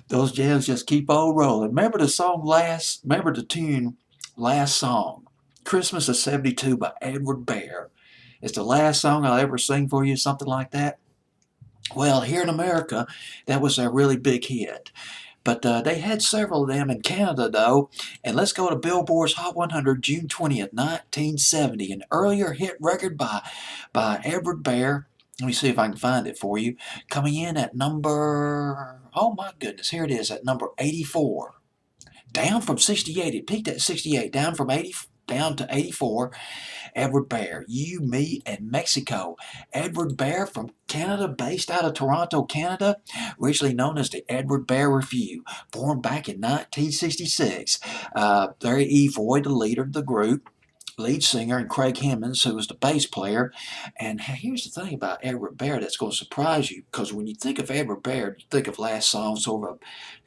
Those jams just keep on rolling. Remember the tune Last Song. Christmas of 72 by Edward Bear. It's the last song I'll ever sing for you, something like that. Well, here in America, that was a really big hit. But they had several of them in Canada, though. And let's go to Billboard's Hot 100, June 20th, 1970. An earlier hit record by Edward Bear. Let me see if I can find it for you. Coming in at number, oh my goodness, here it is at number 84. Down from 68. It peaked at 68. Down from 80, down to 84. Edward Bear, You, Me, and Mexico. Edward Bear from Canada, based out of Toronto, Canada, originally known as the Edward Bear Review, formed back in 1966. Larry Evoy, the leader of the group, lead singer, and Craig Hemmons, who was the bass player. And here's the thing about Edward Bear that's going to surprise you, because when you think of Edward Bear, you think of Last Song, sort of a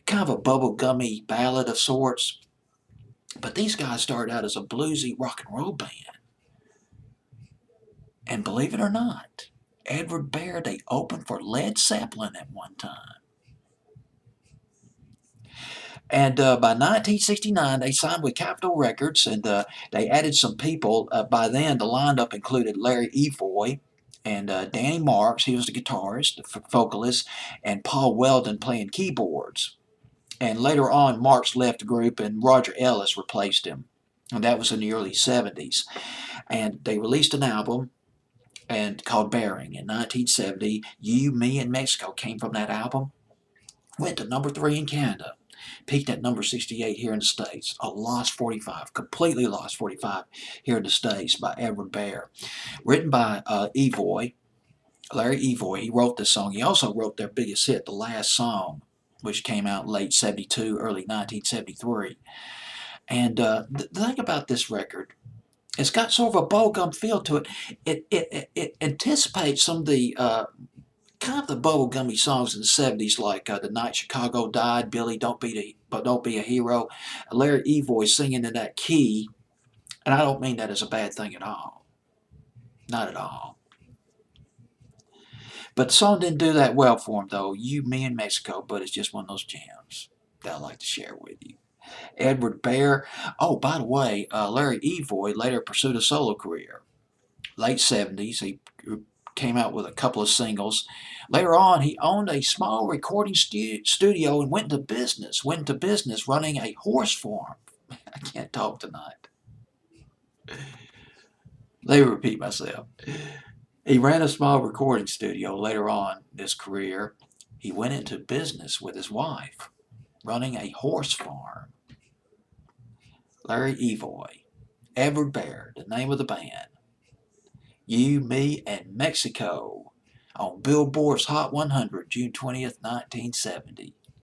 kind of a bubblegummy ballad of sorts. But these guys started out as a bluesy rock and roll band. And believe it or not, Edward Bear, they opened for Led Zeppelin at one time. And by 1969, they signed with Capitol Records, and they added some people. By then, the lineup included Larry Evoy and Danny Marks, he was the guitarist, the vocalist, and Paul Weldon playing keyboards. And later on, Marks left the group, and Roger Ellis replaced him. And that was in the early 70s. And they released an album and called Bearing in 1970. You, Me, and Mexico came from that album. Went to number 3 in Canada. Peaked at number 68 here in the States. A lost 45, completely lost 45 here in the States by Edward Bear. Written by Evoy, Larry Evoy. He wrote this song. He also wrote their biggest hit, The Last Song, which came out late 72, early 1973. And the thing about this record, it's got sort of a bubblegum feel to it. It anticipates some of the kind of the bubblegummy songs in the 70s, like The Night Chicago Died, Billy, Don't Be a Hero. Larry Evoy singing in that key, and I don't mean that as a bad thing at all. Not at all. But the song didn't do that well for him, though. You, Me, and Mexico, but it's just one of those jams that I'd like to share with you. Edward Bear. Oh, by the way, Larry Evoy later pursued a solo career. Late 70s, he came out with a couple of singles. Later on, he owned a small recording studio and went into business running a horse farm. I can't talk tonight. Let me repeat myself. He ran a small recording studio. Later on in his career, he went into business with his wife, running a horse farm. Larry Evoy, Edward Bear, the name of the band. You, Me, and Mexico on Billboard's Hot 100, June 20th, 1970.